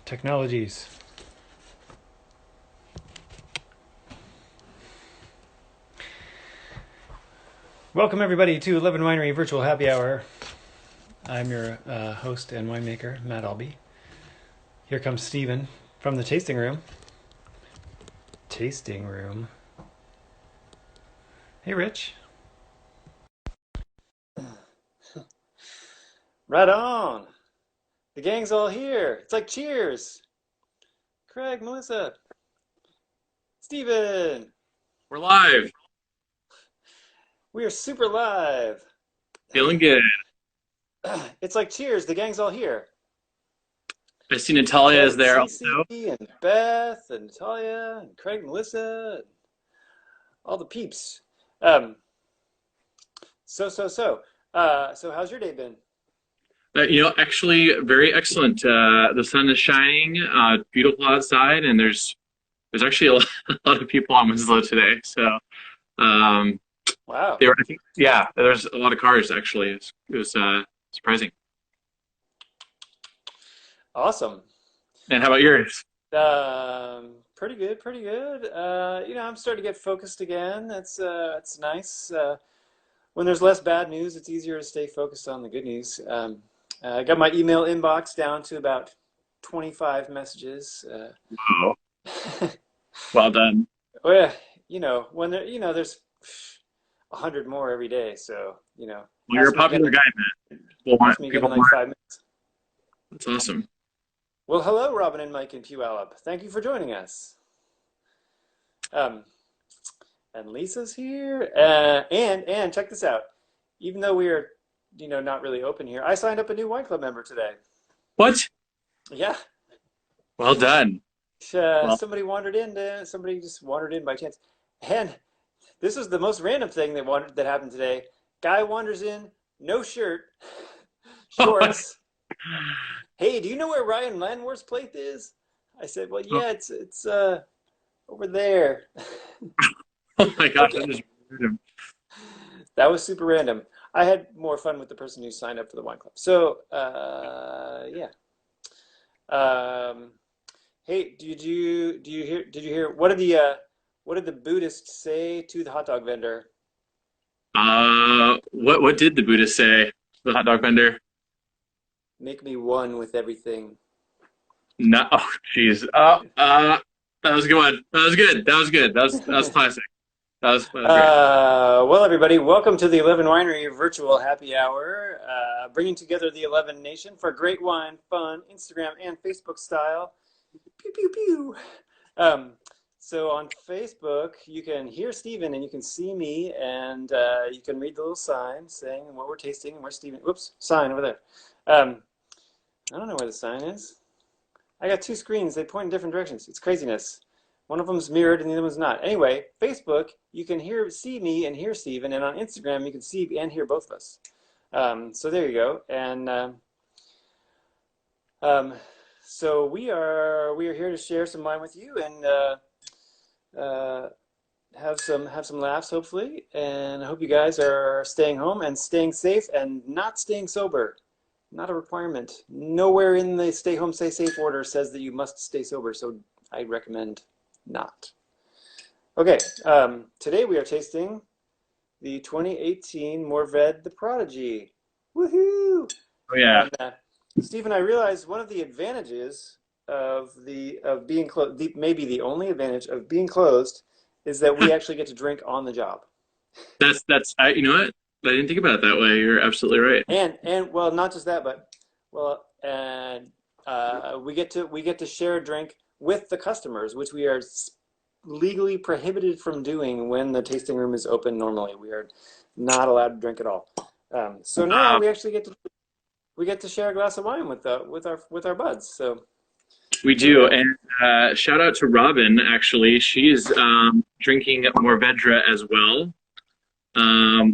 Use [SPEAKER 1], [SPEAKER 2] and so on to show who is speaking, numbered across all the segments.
[SPEAKER 1] Technologies. Welcome everybody to 11 Winery Virtual Happy Hour. I'm your host and winemaker, Matt Albee. Here comes Steven from the tasting room. Tasting room. Hey, Rich. Right on. The gang's all here. It's like Cheers. Craig, Melissa, Steven.
[SPEAKER 2] We're live.
[SPEAKER 1] We are super live.
[SPEAKER 2] Feeling good.
[SPEAKER 1] It's like Cheers. The gang's all here.
[SPEAKER 2] I see Natalia is there
[SPEAKER 1] Cece
[SPEAKER 2] also.
[SPEAKER 1] and Beth and Natalia and Craig, Melissa, and all the peeps. So how's your day been?
[SPEAKER 2] Actually, very excellent. The sun is shining, beautiful outside, and there's actually a lot of people on Winslow today. So, um,
[SPEAKER 1] Wow.
[SPEAKER 2] I think, there's a lot of cars actually. It was surprising.
[SPEAKER 1] Awesome.
[SPEAKER 2] And how about yours?
[SPEAKER 1] Pretty good, pretty good. I'm starting to get focused again. That's nice. When there's less bad news, it's easier to stay focused on the good news. I got my email inbox down to about 25 messages.
[SPEAKER 2] Oh, well done.
[SPEAKER 1] Well, when there's 100 more every day, so
[SPEAKER 2] Well, you're a
[SPEAKER 1] pass me again,
[SPEAKER 2] popular guy, man.
[SPEAKER 1] in
[SPEAKER 2] People
[SPEAKER 1] like
[SPEAKER 2] want.
[SPEAKER 1] 5 minutes.
[SPEAKER 2] That's awesome.
[SPEAKER 1] Well, hello, Robin and Mike in Puyallup. Thank you for joining us. Um, and Lisa's here. And check this out. Even though we are, not really open here, I signed up a new wine club member today.
[SPEAKER 2] What?
[SPEAKER 1] Yeah.
[SPEAKER 2] Well done. Well,
[SPEAKER 1] Somebody just wandered in by chance. And this is the most random thing that happened today. Guy wanders in, no shirt, shorts. Hey, do you know where Ryan Landworth's place is? I said, well, yeah, it's over there.
[SPEAKER 2] oh my gosh,
[SPEAKER 1] Okay.
[SPEAKER 2] that is random.
[SPEAKER 1] That was super random. I had more fun with the person who signed up for the wine club. So, yeah. Um, hey, did you hear what did the Buddhist say to the hot dog vendor?
[SPEAKER 2] What did the Buddha say? The hot dog vendor?
[SPEAKER 1] Make me one with everything.
[SPEAKER 2] No, oh, jeez. That was a good one. That was good. That was good. That was classic. That was great.
[SPEAKER 1] Well, everybody, welcome to the 11 Winery Virtual Happy Hour, bringing together the 11 Nation for great wine, fun, Instagram and Facebook style. Pew, pew, pew. So on Facebook, you can hear Steven and you can see me, and you can read the little sign saying what we're tasting and where Steven, whoops, sign over there. I don't know where the sign is. I got two screens. They point in different directions. It's craziness. One of them's mirrored and the other one's not. Anyway, Facebook, you can see me and hear Steven, and on Instagram, you can see and hear both of us. So there you go. And so we are here to share some wine with you and have some laughs, hopefully. And I hope you guys are staying home and staying safe and not staying sober. Not a requirement. Nowhere in the stay home, stay safe order says that you must stay sober, so I recommend not. Okay, today we are tasting the 2018 Mourvedre the Prodigy. Woohoo!
[SPEAKER 2] Oh yeah.
[SPEAKER 1] And Steve, I realized one of the advantages of being closed, maybe the only advantage of being closed, is that we actually get to drink on the job.
[SPEAKER 2] You know what? I didn't think about it that way. You're absolutely right.
[SPEAKER 1] And well, not just that, but we get to share a drink with the customers, which we are legally prohibited from doing when the tasting room is open. Normally, we are not allowed to drink at all. So now
[SPEAKER 2] Um,
[SPEAKER 1] we actually get to share a glass of wine with our buds. So
[SPEAKER 2] we
[SPEAKER 1] there you
[SPEAKER 2] do,
[SPEAKER 1] go.
[SPEAKER 2] and shout out to Robin. Actually, she's drinking Mourvedre as well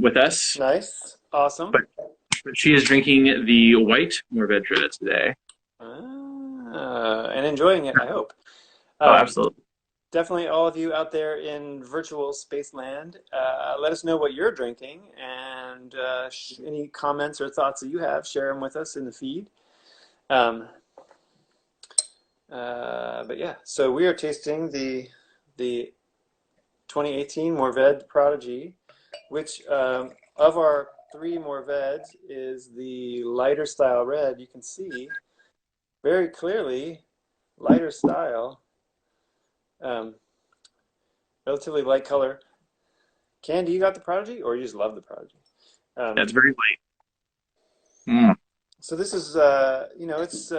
[SPEAKER 2] with us,
[SPEAKER 1] Nice, awesome.
[SPEAKER 2] but she is drinking the white Mourvedre today.
[SPEAKER 1] And enjoying it, I hope.
[SPEAKER 2] Oh,
[SPEAKER 1] Um,
[SPEAKER 2] absolutely.
[SPEAKER 1] Definitely all of you out there in virtual space land, let us know what you're drinking, and any comments or thoughts that you have, share them with us in the feed. Um, But yeah, so we are tasting the 2018 Mourvedre Prodigy, which of our three Mourvedres is the lighter style red. You can see very clearly lighter style, um, relatively light color. Candy, you got the Prodigy, or you just love the Prodigy? Um,
[SPEAKER 2] That's very light. Mm.
[SPEAKER 1] so this is, it's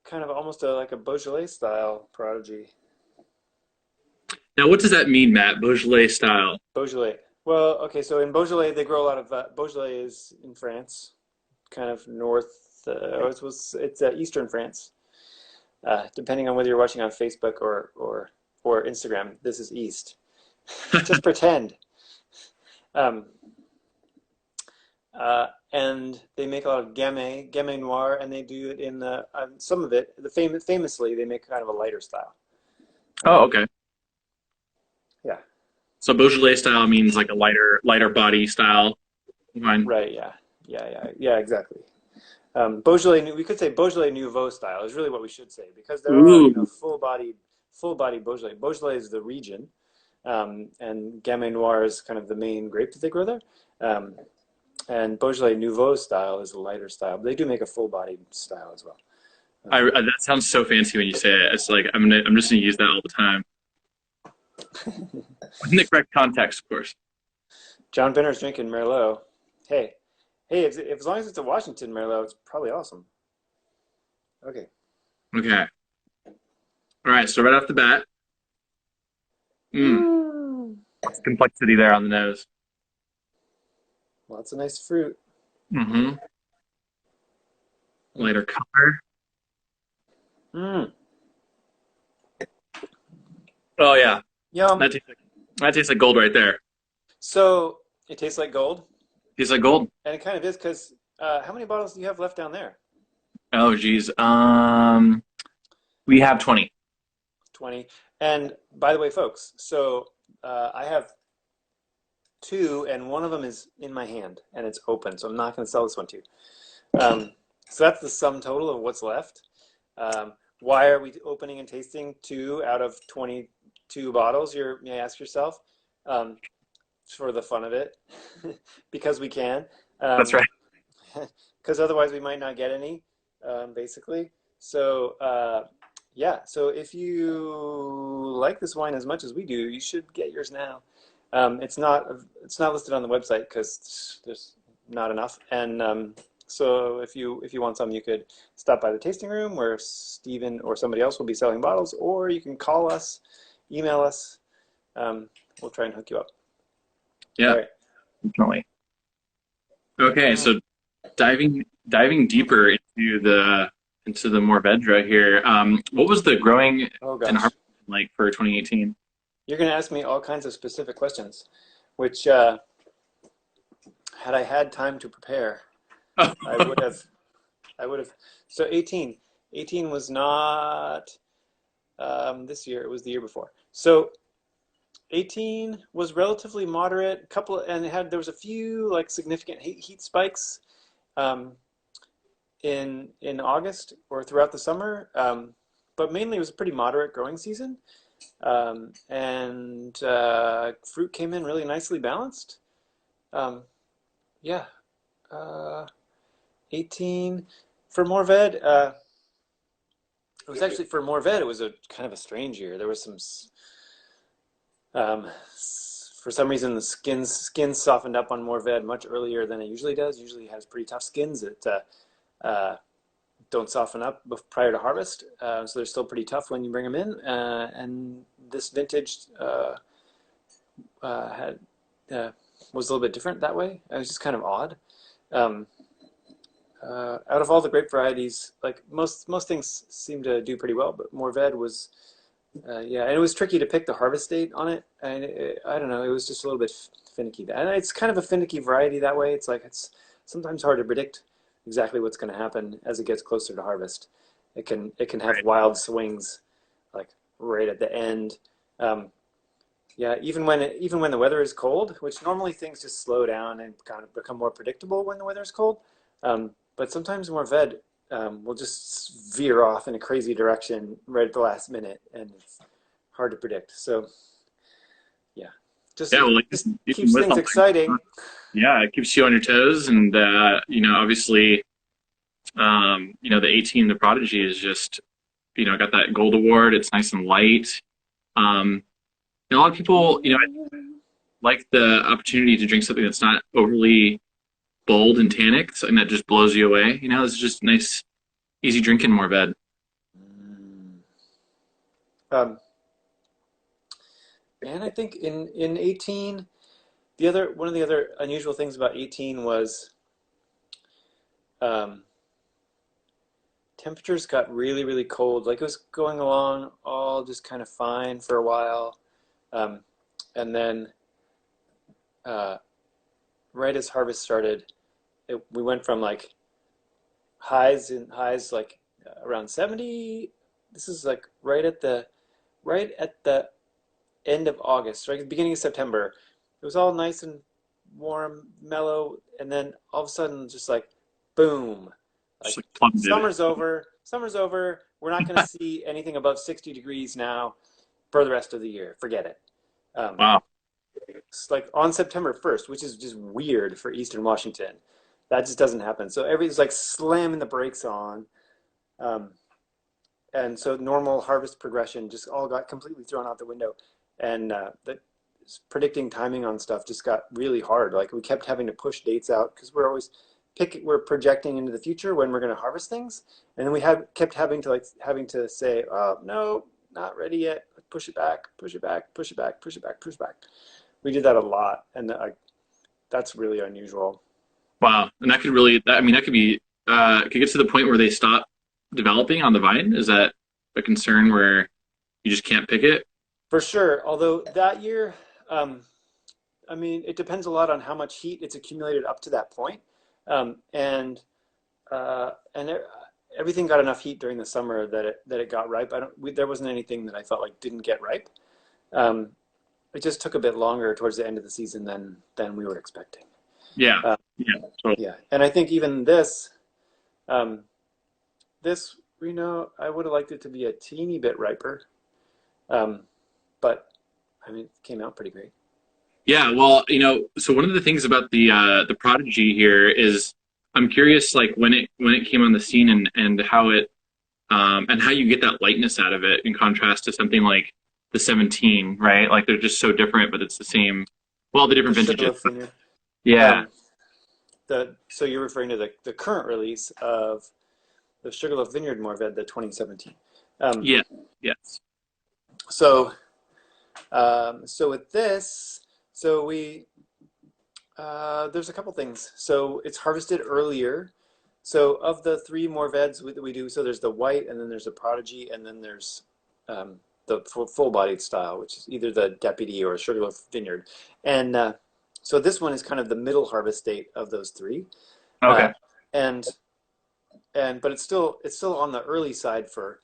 [SPEAKER 1] kind of almost like a Beaujolais style Prodigy.
[SPEAKER 2] Now, what does that mean, Matt? Beaujolais style.
[SPEAKER 1] Beaujolais. Well, okay, so in Beaujolais, they grow a lot of Beaujolais is in France, kind of north. It's eastern France. Depending on whether you're watching on Facebook or Instagram, this is east. Just pretend. Um, and they make a lot of Gamay Noir, and they do it in some of it. Famously, they make kind of a lighter style.
[SPEAKER 2] Oh,
[SPEAKER 1] Um,
[SPEAKER 2] okay.
[SPEAKER 1] yeah,
[SPEAKER 2] So Beaujolais style means like a lighter body style wine.
[SPEAKER 1] right. Yeah. Exactly. Beaujolais, we could say Beaujolais Nouveau style is really what we should say because there are,
[SPEAKER 2] Ooh,
[SPEAKER 1] full body Beaujolais. Beaujolais is the region, and Gamay Noir is kind of the main grape that they grow there. Um, and Beaujolais Nouveau style is a lighter style, but they do make a full-bodied style as well. Um,
[SPEAKER 2] that sounds so fancy when you say it. It's like I'm just gonna use that all the time in the correct context, of course.
[SPEAKER 1] John Benner's drinking Merlot. Hey, if as long as it's a Washington Merlot, it's probably awesome. Okay.
[SPEAKER 2] Okay. All right. So right off the bat, mm,
[SPEAKER 1] Mm.
[SPEAKER 2] complexity there on the nose.
[SPEAKER 1] Lots of nice fruit.
[SPEAKER 2] Mm-hmm.
[SPEAKER 1] Mm.
[SPEAKER 2] Lighter color.
[SPEAKER 1] Mm.
[SPEAKER 2] Oh yeah,
[SPEAKER 1] Yum.
[SPEAKER 2] that tastes like gold right there.
[SPEAKER 1] So it tastes like gold,
[SPEAKER 2] Tastes like gold.
[SPEAKER 1] and it kind of is because how many bottles do you have left down there?
[SPEAKER 2] Oh geez. We have 20.
[SPEAKER 1] 20. And by the way, folks, so I have two, and one of them is in my hand, and it's open, so I'm not going to sell this one to you. Um, so that's the sum total of what's left. Why are we opening and tasting two out of 22 bottles? You may ask yourself. Um, for the fun of it, because we can.
[SPEAKER 2] That's
[SPEAKER 1] Um,
[SPEAKER 2] right.
[SPEAKER 1] because otherwise we might not get any, basically. So yeah, so if you like this wine as much as we do, you should get yours now. It's not listed on the website because there's not enough. And so if you want some, you could stop by the tasting room where Stephen or somebody else will be selling bottles, or you can call us, email us. We'll try and hook you up. All
[SPEAKER 2] Yeah,
[SPEAKER 1] right.
[SPEAKER 2] definitely. Okay,
[SPEAKER 1] Mm.
[SPEAKER 2] so diving deeper into the Mourvedre here. What was the growing
[SPEAKER 1] Oh
[SPEAKER 2] and
[SPEAKER 1] gosh.
[SPEAKER 2] harvesting like for 2018?
[SPEAKER 1] You're going to ask me all kinds of specific questions, which, had I had time to prepare, I would have, I would have. So 18 was not this year, it was the year before. So 18 was relatively moderate, couple, and there was a few like significant heat spikes um, in August or throughout the summer, but mainly it was a pretty moderate growing season. And fruit came in really nicely balanced. Um, yeah, uh, 18 for Mourvedre. It was actually for Mourvedre. It was a kind of a strange year. There was some, for some reason, the skin softened up on Mourvedre much earlier than it usually does. Usually, it has pretty tough skins that don't soften up prior to harvest, so they're still pretty tough when you bring them in. And this vintage had was a little bit different that way. It was just kind of odd. Um, out of all the grape varieties, like most things seem to do pretty well, but Mourvedre was, yeah, and it was tricky to pick the harvest date on it, and I don't know, it was just a little bit finicky. And it's kind of a finicky variety that way. It's like it's sometimes hard to predict exactly what's going to happen as it gets closer to harvest. It can have
[SPEAKER 2] Right.
[SPEAKER 1] wild swings, like right at the end. Um, yeah, even when the weather is cold, which normally things just slow down and kind of become more predictable when the weather is cold. But sometimes Mourvedre will just veer off in a crazy direction right at the last minute, and it's hard to predict. So yeah, just
[SPEAKER 2] Yeah, well,
[SPEAKER 1] just
[SPEAKER 2] even
[SPEAKER 1] keeps
[SPEAKER 2] with
[SPEAKER 1] things
[SPEAKER 2] all
[SPEAKER 1] exciting.
[SPEAKER 2] yeah, it keeps you on your toes, and obviously, the 18, the Prodigy is just, got that gold award. It's nice and light. Um, and a lot of people, like the opportunity to drink something that's not overly bold and tannic, something that just blows you away. It's just nice, easy drinking Mourvedre.
[SPEAKER 1] Um, and I think in 18, one of the other unusual things about 18 was um, temperatures got really, really cold. Like it was going along all just kind of fine for a while. And then uh, right as harvest started, we went from like highs like around 70. This is like right at the end of August, right at the beginning of September. It was all nice and warm, mellow, and then all of a sudden, just like boom,
[SPEAKER 2] Just
[SPEAKER 1] like
[SPEAKER 2] like plummeted.
[SPEAKER 1] summer's over. Summer's over. We're not going to see anything above 60 degrees now for the rest of the year. Forget it. Um,
[SPEAKER 2] Wow.
[SPEAKER 1] it's like on September 1st, which is just weird for Eastern Washington. That just doesn't happen. So everything's like slamming the brakes on. Um, and so normal harvest progression just all got completely thrown out the window. And the predicting timing on stuff just got really hard. Like we kept having to push dates out because we're projecting into the future when we're going to harvest things, and then we kept having to say, oh no, not ready yet. Push it back, push it back, push it back, push it back, push it back. We did that a lot, and that's really unusual.
[SPEAKER 2] Wow. And that could really, I mean, that could be, it could get to the point where they stop developing on the vine. Is that a concern where you just can't pick it?
[SPEAKER 1] For sure. Although that year, um, I mean, it depends a lot on how much heat it's accumulated up to that point. And and everything got enough heat during the summer that it got ripe. There wasn't anything that I felt like didn't get ripe. Um, it just took a bit longer towards the end of the season than we were expecting.
[SPEAKER 2] Yeah.
[SPEAKER 1] Uh,
[SPEAKER 2] Yeah. Totally.
[SPEAKER 1] yeah, and I think even um, this, I would have liked it to be a teeny bit riper, um, but I mean, it came out pretty great.
[SPEAKER 2] Yeah, well, so one of the things about the Prodigy here is I'm curious, like when it came on the scene and how it and how you get that lightness out of it in contrast to something like the 17, right? Like they're just so different, but it's the same. Well, the
[SPEAKER 1] The
[SPEAKER 2] different vintages.
[SPEAKER 1] Sugarloaf Vineyard.
[SPEAKER 2] Yeah,
[SPEAKER 1] Um, so you're referring to the current release of the Sugarloaf Vineyard Mourvedre, the 2017. Um,
[SPEAKER 2] yeah, yes.
[SPEAKER 1] so so with this, so we there's a couple things. So it's harvested earlier. So of the three Mourvedres that we do, so there's the white, and then there's the Prodigy, and then there's the full-bodied style, which is either the Deputy or Sugarloaf Vineyard. And so this one is kind of the middle harvest date of those three, uh,
[SPEAKER 2] Okay.
[SPEAKER 1] and but it's still on the early side for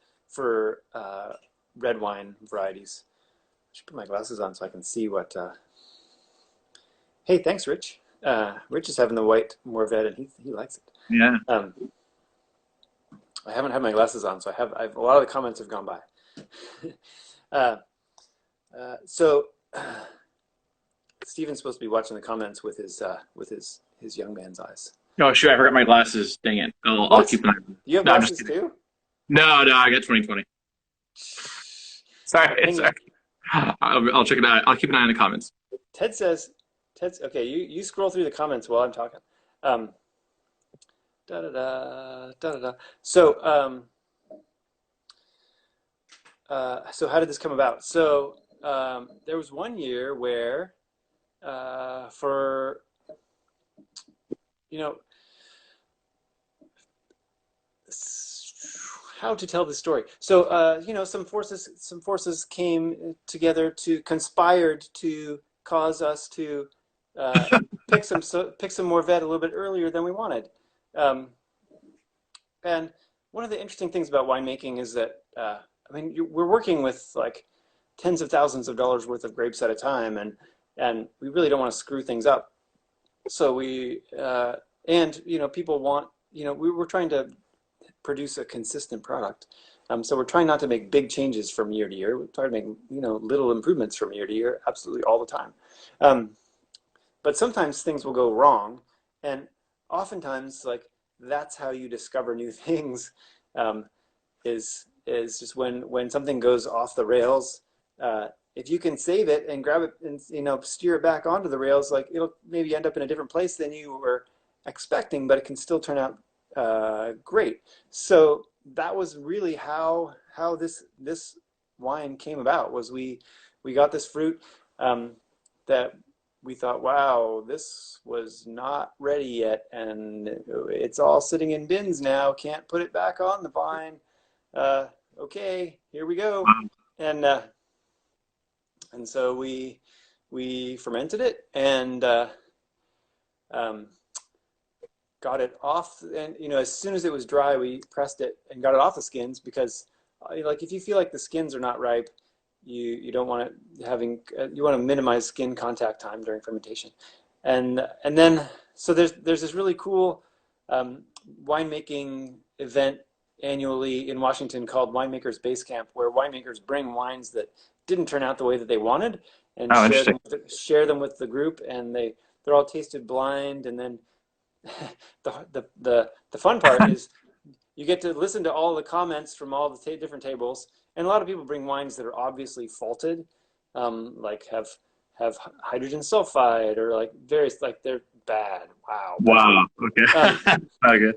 [SPEAKER 1] red wine varieties. I should put my glasses on so I can see what. Hey, thanks, Rich. Rich is having the white Mourvedre, and he likes it.
[SPEAKER 2] Yeah.
[SPEAKER 1] Um, I haven't had my glasses on, so a lot of the comments have gone by. uh, so Steven's supposed to be watching the comments with his young man's eyes.
[SPEAKER 2] Oh, shoot, I forgot my glasses. Dang it. I'll
[SPEAKER 1] What?
[SPEAKER 2] keep an eye on them.
[SPEAKER 1] You have
[SPEAKER 2] No, I'm just
[SPEAKER 1] glasses
[SPEAKER 2] kidding.
[SPEAKER 1] too?
[SPEAKER 2] No, no, I got 2020. Sorry,
[SPEAKER 1] Hang on.
[SPEAKER 2] sorry. I'll check it out. I'll keep an eye on the comments.
[SPEAKER 1] Ted's okay. You scroll through the comments while I'm talking. Um, da da da da da da. So how did this come about? So there was one year where for you know how to tell the story. So some forces came together to conspired to cause us to uh, pick some Mourvedre a little bit earlier than we wanted. Um, and one of the interesting things about winemaking is that I mean we're working with like tens of thousands of dollars worth of grapes at a time, and we really don't want to screw things up. So and people want we were trying to produce a consistent product. So we're trying not to make big changes from year to year. We're trying to make, you know, little improvements from year to year, absolutely all the time. But sometimes things will go wrong, and oftentimes, like, that's how you discover new things. Is just when something goes off the rails. If you can save it and grab it and, you know, steer it back onto the rails, like, it'll maybe end up in a different place than you were expecting, but it can still turn out great. So that was really how this wine came about. Was we got this fruit that we thought, wow, this was not ready yet, and it's all sitting in bins now. Can't put it back on the vine. Okay, here we go. And so we fermented it and got it off. And, you know, as soon as it was dry, we pressed it and got it off the skins, because like, if you feel like the skins are not ripe, you don't want it having, you want to minimize skin contact time during fermentation. And then, so there's this really cool winemaking event annually in Washington called Winemakers Base Camp, where winemakers bring wines that didn't turn out the way that they wanted, and share them with the group, and they're all tasted blind. And then the fun part is you get to listen to all the comments from all the different tables. And a lot of people bring wines that are obviously faulted, like have hydrogen sulfide, or like various, like, they're bad. Wow.
[SPEAKER 2] Wow. Okay. Okay.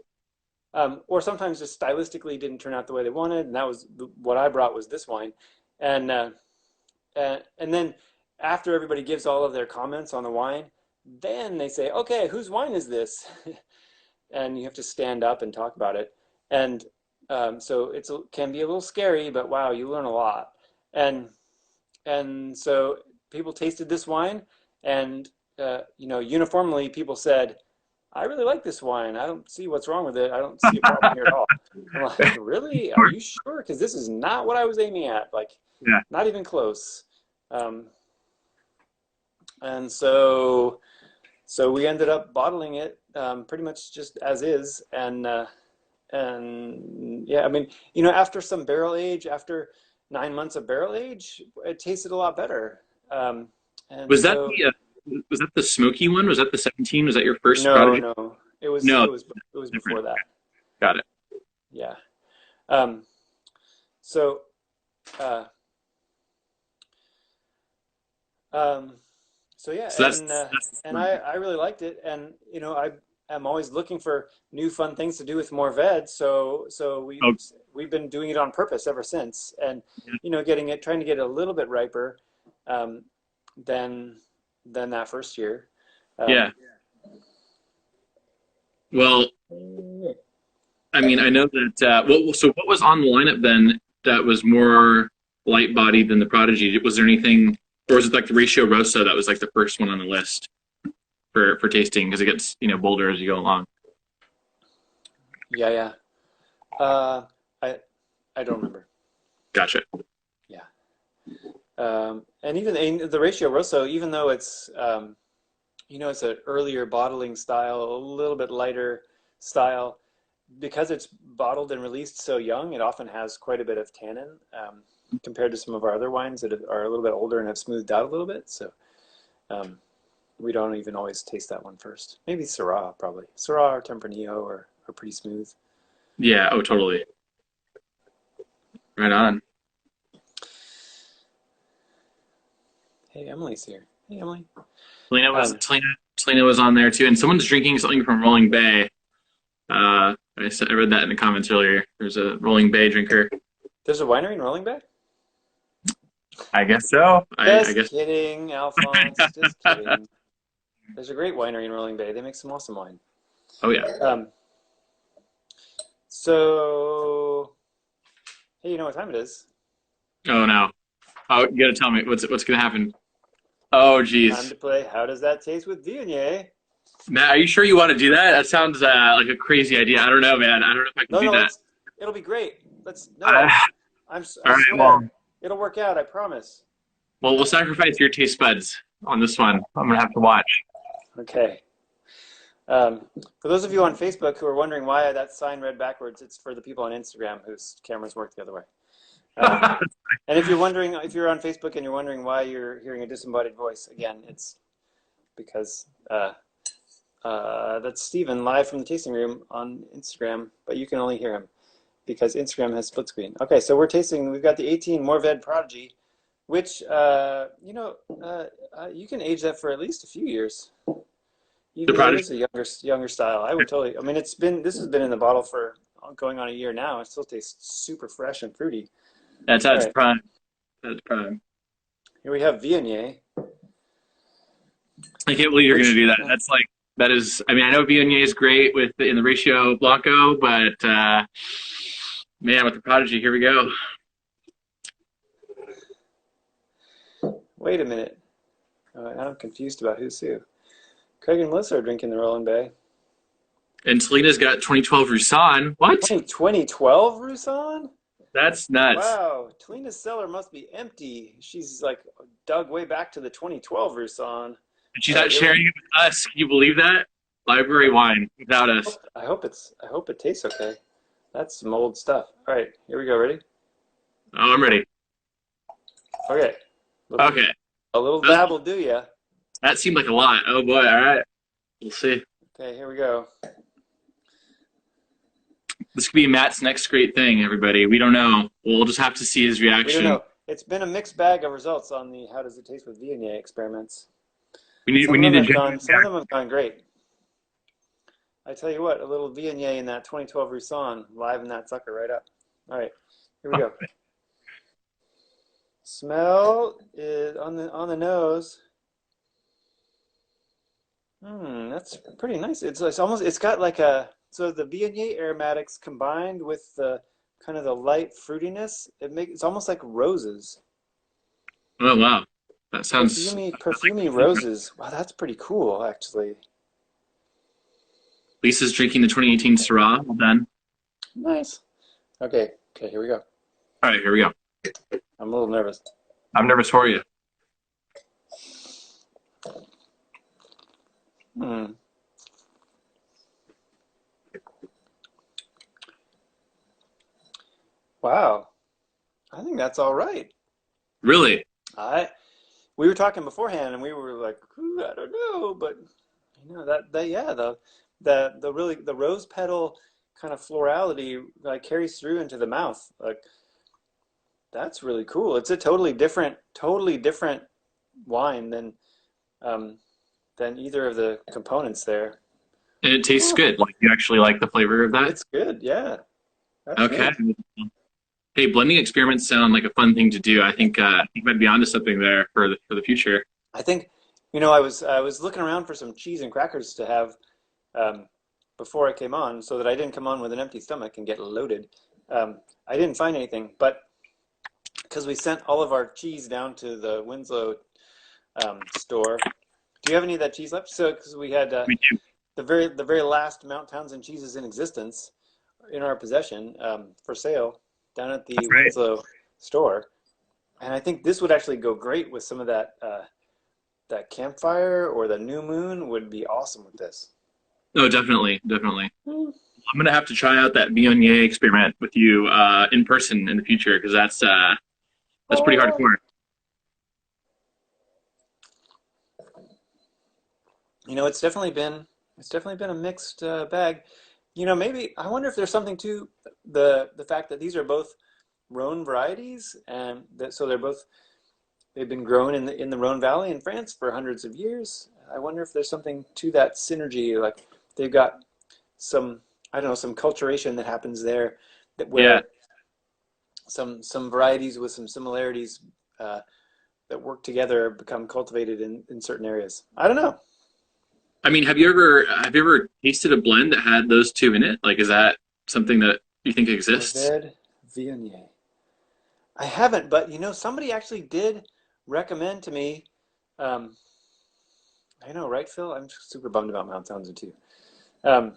[SPEAKER 1] Or sometimes just stylistically didn't turn out the way they wanted, and that was what I brought, was this wine. And then after everybody gives all of their comments on the wine, then they say, okay, whose wine is this? And you have to stand up and talk about it. And so it can be a little scary, but wow, you learn a lot. And so people tasted this wine, and you know, uniformly people said, I really like this wine. I don't see what's wrong with it. I don't see a problem here at all. I'm like, really? Are you sure? Because this is not what I was aiming at. Like,
[SPEAKER 2] yeah.
[SPEAKER 1] Not even close. And so we ended up bottling it pretty much just as is. And yeah, I mean, you know, after some barrel age, after 9 months of barrel age, it tasted a lot better. And
[SPEAKER 2] was that the smoky one? Was that the 17? Was that your first Prodigy?
[SPEAKER 1] No. It was before that.
[SPEAKER 2] Got it.
[SPEAKER 1] Yeah. So yeah,
[SPEAKER 2] so
[SPEAKER 1] and I really liked it, and, you know, I'm always looking for new fun things to do with Mourvedre, so we've been doing it on purpose ever since, and you know, trying to get it a little bit riper than that first year.
[SPEAKER 2] Yeah. Well, I mean, I know that. So what was on the lineup then that was more light bodied than the Prodigy? Was there anything, or was it like the Ratio Rosso that was like the first one on the list for tasting, because it gets, you know, bolder as you go along?
[SPEAKER 1] Yeah. I don't remember.
[SPEAKER 2] Gotcha.
[SPEAKER 1] Yeah. And even the Ratio Rosso, even though it's you know, it's an earlier bottling style, a little bit lighter style, because it's bottled and released so young, it often has quite a bit of tannin compared to some of our other wines that are a little bit older and have smoothed out a little bit. So we don't even always taste that one first. Maybe Syrah, probably. Syrah or Tempranillo are pretty smooth.
[SPEAKER 2] Yeah, oh, totally. Right on.
[SPEAKER 1] Hey, Emily's here. Hey, Emily.
[SPEAKER 2] Selena was on there too, and someone's drinking something from Rolling Bay. I read that in the comments earlier. There's a Rolling Bay drinker.
[SPEAKER 1] There's a winery in Rolling Bay?
[SPEAKER 2] I guess so.
[SPEAKER 1] Just
[SPEAKER 2] I guess.
[SPEAKER 1] Kidding, Alphonse. Just kidding. There's a great winery in Rolling Bay. They make some awesome wine.
[SPEAKER 2] Oh yeah.
[SPEAKER 1] So, hey, you know what time it is?
[SPEAKER 2] Oh no. Oh, you gotta tell me what's gonna happen. Oh geez.
[SPEAKER 1] Time to play How Does That Taste with Viognier?
[SPEAKER 2] Matt, are you sure you want to do that? That sounds like a crazy idea. I don't know, man. I don't know if I can do that.
[SPEAKER 1] It'll be great.
[SPEAKER 2] All right, well,
[SPEAKER 1] it'll work out. I promise.
[SPEAKER 2] Well, we'll sacrifice your taste buds on this one. I'm gonna have to watch.
[SPEAKER 1] Okay. For those of you on Facebook who are wondering why that sign read backwards, it's for the people on Instagram whose cameras work the other way. And if you're on Facebook and you're wondering why you're hearing a disembodied voice, again, it's because that's Steven live from the tasting room on Instagram, but you can only hear him because Instagram has split screen. Okay, so we're tasting, we've got the 18 Mourvedre Prodigy, which, you can age that for at least a few years.
[SPEAKER 2] The
[SPEAKER 1] Even though it
[SPEAKER 2] Prodigy.
[SPEAKER 1] is a younger style. I would totally, I mean, this has been in the bottle for going on a year now. It still tastes super fresh and fruity.
[SPEAKER 2] That's
[SPEAKER 1] All
[SPEAKER 2] at its
[SPEAKER 1] right,
[SPEAKER 2] prime. That's prime.
[SPEAKER 1] here we have Viognier,
[SPEAKER 2] I can't believe you're going to
[SPEAKER 1] which,
[SPEAKER 2] do that. That's like that is. I mean, I know Viognier is great in the ratio Blanco, but man, with the Prodigy, here we go.
[SPEAKER 1] wait a minute. I'm confused about who's who. Craig and Melissa are drinking the Roland Bay.
[SPEAKER 2] And Selena's got 2012 Roussan. What?
[SPEAKER 1] 2012 Roussan?
[SPEAKER 2] That's nuts.
[SPEAKER 1] Wow, Talina's cellar must be empty. She's like dug way back to the 2012 Roussan.
[SPEAKER 2] And she's
[SPEAKER 1] All
[SPEAKER 2] not
[SPEAKER 1] right, here
[SPEAKER 2] sharing it with us. Can you believe that? Library wine without us.
[SPEAKER 1] I hope it tastes okay. That's some old stuff. All right, here we go. Ready?
[SPEAKER 2] Oh, I'm ready.
[SPEAKER 1] Okay.
[SPEAKER 2] Okay.
[SPEAKER 1] A little dab will do ya.
[SPEAKER 2] That seemed like a lot. Oh boy. All right. We'll see.
[SPEAKER 1] Okay, here we go.
[SPEAKER 2] This could be Matt's next great thing, everybody. We don't know. We'll just have to see his
[SPEAKER 1] We don't
[SPEAKER 2] reaction.
[SPEAKER 1] know. It's been a mixed bag of results on the how does it taste with Viognier experiments.
[SPEAKER 2] We need
[SPEAKER 1] Some
[SPEAKER 2] to
[SPEAKER 1] of
[SPEAKER 2] genuine
[SPEAKER 1] them have gone great. I tell you what, a little Viognier in that 2012 Roussan, liven that sucker right up. All right, here we go. Smell is on the nose. That's pretty nice. It's got like so the Viognier aromatics combined with the kind of the light fruitiness, it's almost like roses.
[SPEAKER 2] Oh wow. That sounds
[SPEAKER 1] Perfumey roses. Wow, that's pretty cool actually.
[SPEAKER 2] Lisa's drinking the 2018 Syrah. Well done.
[SPEAKER 1] Nice. Okay, here we go.
[SPEAKER 2] All right, here we go.
[SPEAKER 1] I'm a little nervous.
[SPEAKER 2] I'm nervous for you.
[SPEAKER 1] Hmm. Wow. I think that's all right.
[SPEAKER 2] Really?
[SPEAKER 1] We were talking beforehand and we were like, "Ooh, I don't know," but the rose petal kind of florality like carries through into the mouth. Like that's really cool. It's a totally different wine than either of the components there.
[SPEAKER 2] And it tastes good. Like you actually like the flavor of that?
[SPEAKER 1] It's good, yeah. That's
[SPEAKER 2] Okay.
[SPEAKER 1] neat.
[SPEAKER 2] Hey, blending experiments sound like a fun thing to do. I think you might be onto something there for the future.
[SPEAKER 1] I think, I was looking around for some cheese and crackers to have before I came on, so that I didn't come on with an empty stomach and get loaded. I didn't find anything, but because we sent all of our cheese down to the Winslow store. Do you have any of that cheese left? So, because we had
[SPEAKER 2] We do.
[SPEAKER 1] the very last Mount Townsend cheeses in existence in our possession for sale down at the
[SPEAKER 2] Right.
[SPEAKER 1] Winslow store, and I think this would actually go great with some of that that campfire or the new moon would be awesome with this.
[SPEAKER 2] Oh, definitely, definitely.
[SPEAKER 1] Mm.
[SPEAKER 2] I'm gonna have to try out that Viognier experiment with you in person in the future because that's pretty hardcore.
[SPEAKER 1] It's definitely been a mixed bag. Maybe I wonder if there's something to the fact that these are both Rhone varieties, and so they've been grown in the Rhone Valley in France for hundreds of years. I wonder if there's something to that synergy, like they've got some, I don't know, some culturation that happens there where some varieties with some similarities that work together become cultivated in certain areas. I don't know.
[SPEAKER 2] I mean, have you ever tasted a blend that had those two in it? Like, is that something that you think exists?
[SPEAKER 1] Mourvedre, Viognier. I haven't, but somebody actually did recommend to me. I know, right, Phil? I'm super bummed about Mount Townsend too. Um,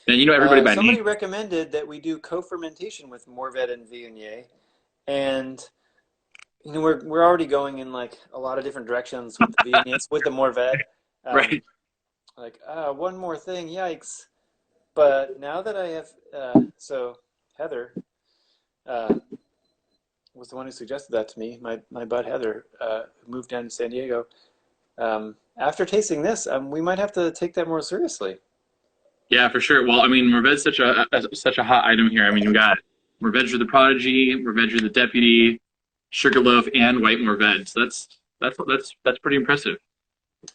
[SPEAKER 2] And you know everybody by
[SPEAKER 1] somebody
[SPEAKER 2] name.
[SPEAKER 1] recommended that we do co-fermentation with Mourvedre and Viognier, and we're already going in like a lot of different directions with the Viognier, with the Mourvedre.
[SPEAKER 2] Right.
[SPEAKER 1] Like, one more thing, yikes. But now that I have, so Heather uh, was the one who suggested that to me. My bud Heather, who moved down to San Diego. After tasting this, we might have to take that more seriously.
[SPEAKER 2] Yeah, for sure. Well, I mean, Mourvedre's such a hot item here. I mean, we got Mourvedre the Prodigy, Mourvedre the Deputy, Sugarloaf, and White Mourvedre. So that's pretty impressive.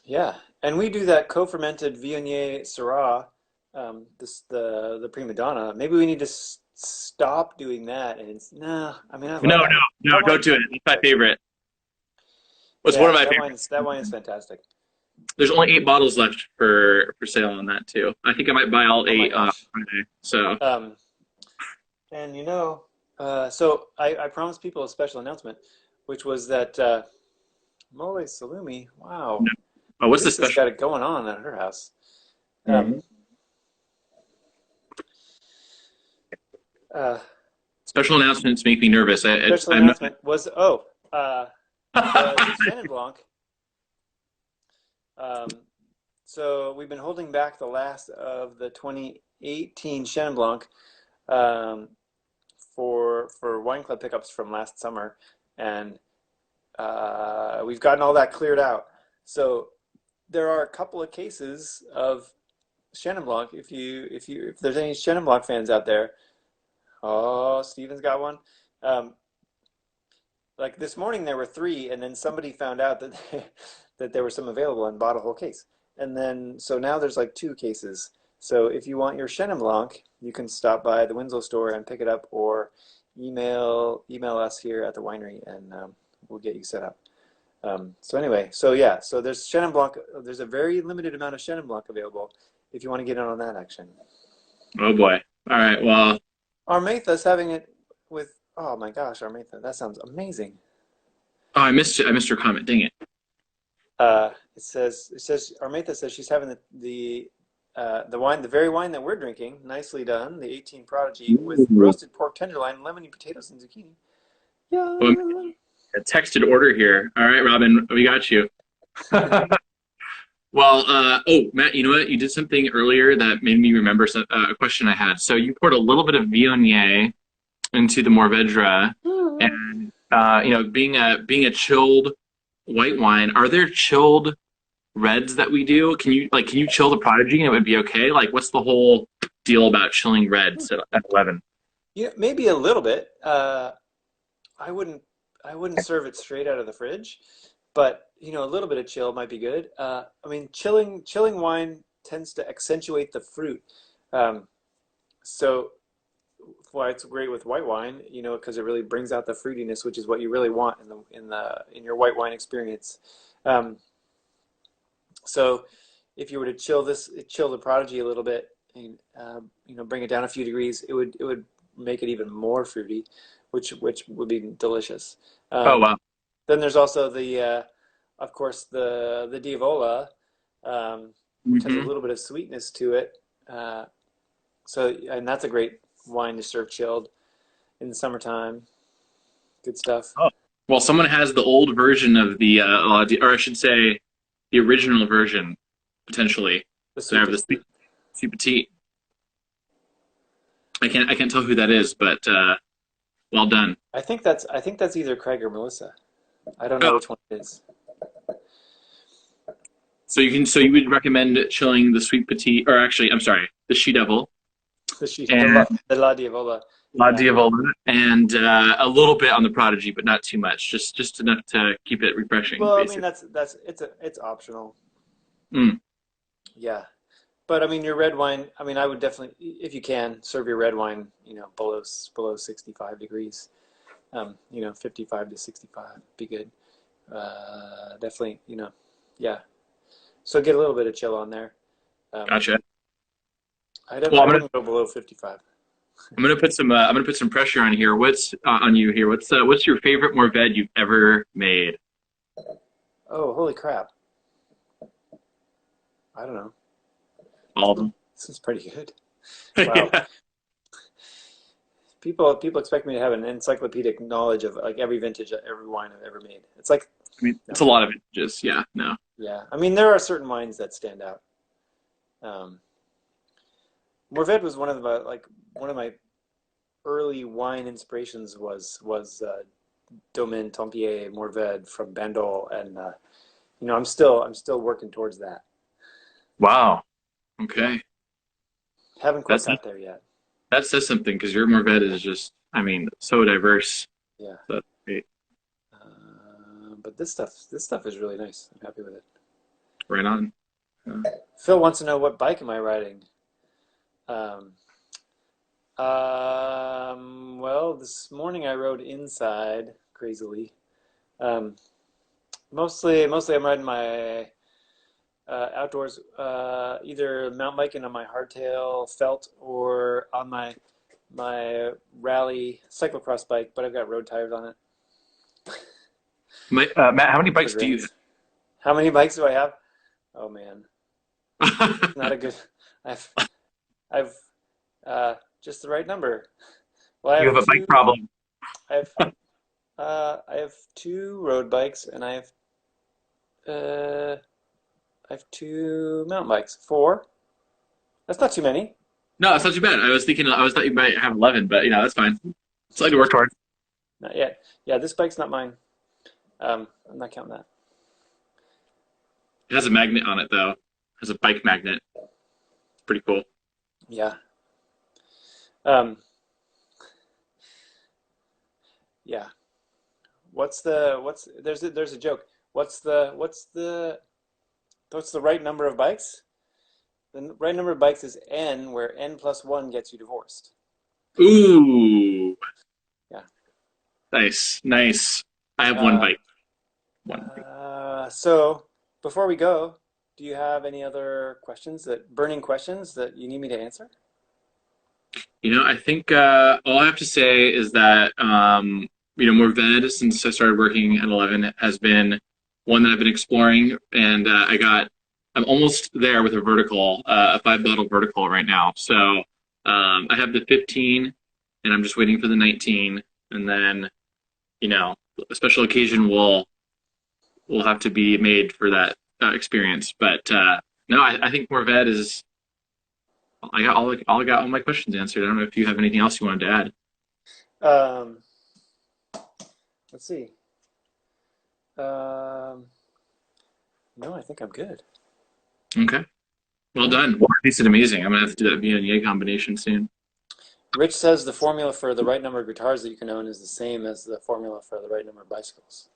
[SPEAKER 1] Yeah, and we do that co-fermented Viognier Syrah, the prima donna. Maybe we need to stop doing that. And nah, I mean, I
[SPEAKER 2] No,
[SPEAKER 1] love
[SPEAKER 2] no, no,
[SPEAKER 1] that wine.
[SPEAKER 2] don't do it. It's my favorite. It's one of
[SPEAKER 1] Yeah,
[SPEAKER 2] my favorites.
[SPEAKER 1] that wine is fantastic.
[SPEAKER 2] There's only 8 bottles left for sale on that too. I think I might buy all
[SPEAKER 1] Oh my
[SPEAKER 2] eight
[SPEAKER 1] gosh.
[SPEAKER 2] Friday. So
[SPEAKER 1] Um, and so I promised people a special announcement, which was that Mole Salumi. Wow,
[SPEAKER 2] no. Oh, what's the
[SPEAKER 1] Lisa's
[SPEAKER 2] special?
[SPEAKER 1] got it going on at her house. Um,
[SPEAKER 2] Mhm.
[SPEAKER 1] uh,
[SPEAKER 2] Special announcements make me nervous.
[SPEAKER 1] Special
[SPEAKER 2] I'm not.
[SPEAKER 1] announcement was the Chenin Blanc. Um, so we've been holding back the last of the 2018 Chenin Blanc um, for wine club pickups from last summer, and we've gotten all that cleared out. So there are a couple of cases of Chenin Blanc. If there's any Chenin Blanc fans out there, oh, Steven's got one. Um, like this morning there were three, and then somebody found out that that there were some available and bought a whole case. And then so now there's like two cases. So if you want your Chenin Blanc, you can stop by the Winslow store and pick it up, or email us here at the winery, and we'll get you set up. So anyway, so yeah, so there's Chenin Blanc. There's a very limited amount of Chenin Blanc available if you want to get in on that action.
[SPEAKER 2] Oh boy. All right. Well,
[SPEAKER 1] Armetha's having it with. Oh my gosh, Armetha, that sounds amazing.
[SPEAKER 2] oh, I missed your comment. Dang it.
[SPEAKER 1] It says Armetha says she's having the wine, the very wine that we're drinking, nicely done, the 18 Prodigy with
[SPEAKER 2] Ooh.
[SPEAKER 1] roasted pork tenderloin, lemony potatoes, and zucchini.
[SPEAKER 2] Oh,
[SPEAKER 1] Yum.
[SPEAKER 2] a texted order here. All right, Robin, we got you. Well, oh, Matt, you know what? You did something earlier that made me remember a question I had. So you poured a little bit of Viognier into the Mourvedre, and being a chilled white wine, are there chilled reds that we do? Can you chill the Prodigy and it would be okay? Like, what's the whole deal about chilling reds at 11?
[SPEAKER 1] Yeah, maybe a little bit. I wouldn't I wouldn't serve it straight out of the fridge, but a little bit of chill might be good. I mean, chilling wine tends to accentuate the fruit. Um, so why it's great with white wine, because it really brings out the fruitiness, which is what you really want in your white wine experience. Um, so if you were to chill the Prodigy a little bit, and bring it down a few degrees, it would make it even more fruity, which would be delicious.
[SPEAKER 2] Oh,
[SPEAKER 1] Um,
[SPEAKER 2] wow.
[SPEAKER 1] then there's also of course, the Diavola, which has a
[SPEAKER 2] Hmm.
[SPEAKER 1] little bit of sweetness to it. And that's a great wine to serve chilled in the summertime. Good stuff.
[SPEAKER 2] Oh. Well, someone has the old version of or I should say, the original version, potentially.
[SPEAKER 1] The
[SPEAKER 2] So I
[SPEAKER 1] sweet
[SPEAKER 2] have the
[SPEAKER 1] petite.
[SPEAKER 2] sweet petite. I can't tell who that is, but well done.
[SPEAKER 1] I think that's either Craig or Melissa. I don't know
[SPEAKER 2] Oh,
[SPEAKER 1] which one it is.
[SPEAKER 2] so you would recommend chilling the sweet petite, or actually, I'm sorry, the she devil and
[SPEAKER 1] The La Diavola.
[SPEAKER 2] La
[SPEAKER 1] Yeah.
[SPEAKER 2] Diavola, and a little bit on the Prodigy, but not too much, just enough to keep it refreshing,
[SPEAKER 1] Well, I mean
[SPEAKER 2] basically.
[SPEAKER 1] it's optional.
[SPEAKER 2] Mm.
[SPEAKER 1] Yeah. But I mean your red wine, I mean I would definitely, if you can, serve your red wine, below 65 degrees. 55 to 65 be good. Definitely, yeah. So get a little bit of chill on there. Um,
[SPEAKER 2] Gotcha. Well,
[SPEAKER 1] I wouldn't go below 55.
[SPEAKER 2] I'm gonna put some pressure on here. What's on you here? What's your favorite Mourvedre you've ever made?
[SPEAKER 1] Oh, holy crap. I don't know.
[SPEAKER 2] All of them.
[SPEAKER 1] This is pretty good. Wow.
[SPEAKER 2] Yeah.
[SPEAKER 1] People expect me to have an encyclopedic knowledge of like every vintage, every wine I've ever made. It's like,
[SPEAKER 2] I mean,
[SPEAKER 1] no.
[SPEAKER 2] it's a lot of it. Just yeah, no.
[SPEAKER 1] Yeah. I mean, there are certain wines that stand out. Um, Mourvedre was one of my early wine inspirations was Domaine Tempier Mourvedre from Bandol, and I'm still working towards that.
[SPEAKER 2] Wow. Okay.
[SPEAKER 1] Haven't quite
[SPEAKER 2] That's
[SPEAKER 1] got there yet.
[SPEAKER 2] that says something because your Mourvedre is just, I mean, so diverse.
[SPEAKER 1] Yeah.
[SPEAKER 2] That's great.
[SPEAKER 1] But this stuff is really nice. I'm happy with it.
[SPEAKER 2] Right on.
[SPEAKER 1] Phil wants to know, what bike am I riding? Um, well, this morning I rode inside crazily. Um, mostly I'm riding my outdoors, either mountain biking on my hardtail felt or on my rally cyclocross bike, but I've got road tires on it
[SPEAKER 2] Matt, how many
[SPEAKER 1] for
[SPEAKER 2] bikes do you
[SPEAKER 1] grains. How many bikes do I have? Oh man,
[SPEAKER 2] have?
[SPEAKER 1] it's not a good. I've I've just the right number. Well, I
[SPEAKER 2] You have
[SPEAKER 1] have
[SPEAKER 2] a bike
[SPEAKER 1] two.
[SPEAKER 2] problem.
[SPEAKER 1] I have I have two road bikes, and uh, I have two mountain bikes. Four. That's not too many.
[SPEAKER 2] No, it's not too bad. I was thought you might have 11, but that's fine. Something to work towards.
[SPEAKER 1] Not yet. Yeah, this bike's not mine. I'm not counting that.
[SPEAKER 2] It has a magnet on it though. It has a bike magnet. It's pretty cool.
[SPEAKER 1] Yeah. Um, yeah. There's a joke. What's the right number of bikes? The right number of bikes is n, where n plus one gets you divorced.
[SPEAKER 2] Ooh,
[SPEAKER 1] Yeah.
[SPEAKER 2] nice, nice. I have one
[SPEAKER 1] Uh,
[SPEAKER 2] bike. One bike.
[SPEAKER 1] so before we go, do you have any other burning questions that you need me to answer?
[SPEAKER 2] I think all I have to say is that Mourvedre, since I started working at 11, has been one that I've been exploring, and I'm almost there with a vertical, a 5 bottle vertical right now. So I have the 15, and I'm just waiting for the 19, and then a special occasion will have to be made for that experience. But no, I think Mourvedre is. I got all my questions answered. I don't know if you have anything else you wanted to add.
[SPEAKER 1] Um, let's see. Um, no, I think I'm good.
[SPEAKER 2] Okay. Well
[SPEAKER 1] Yeah.
[SPEAKER 2] done. Well, tasted amazing. I'm gonna have to do that Viognier combination soon.
[SPEAKER 1] Rich says the formula for the right number of guitars that you can own is the same as the formula for the right number of bicycles.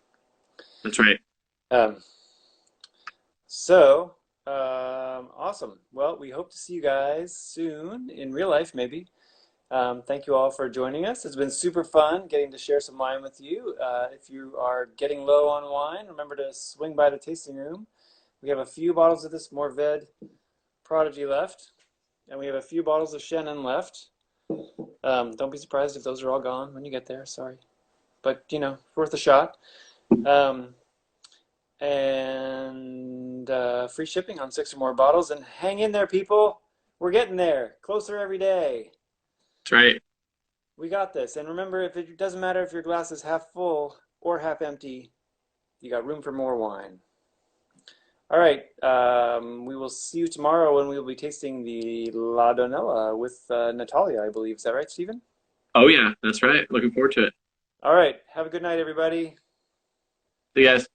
[SPEAKER 2] That's right.
[SPEAKER 1] Um, so, awesome. Well, we hope to see you guys soon in real life, maybe. Thank you all for joining us. It's been super fun getting to share some wine with you. If you are getting low on wine, remember to swing by the tasting room. We have a few bottles of this Mourvedre Prodigy left, and we have a few bottles of Chenin left. Don't be surprised if those are all gone when you get there. Sorry, but worth a shot. Um, and free shipping on 6 or more bottles. And hang in there, people. We're getting there, closer every day.
[SPEAKER 2] That's right.
[SPEAKER 1] We got this. And remember, if it doesn't matter if your glass is half full or half empty, you got room for more wine. All right. We will see you tomorrow when we will be tasting the La Donella with Natalia, I believe. Is that right, Stephen?
[SPEAKER 2] Oh yeah, that's right. Looking forward to it.
[SPEAKER 1] All right. Have a good night, everybody.
[SPEAKER 2] See you guys.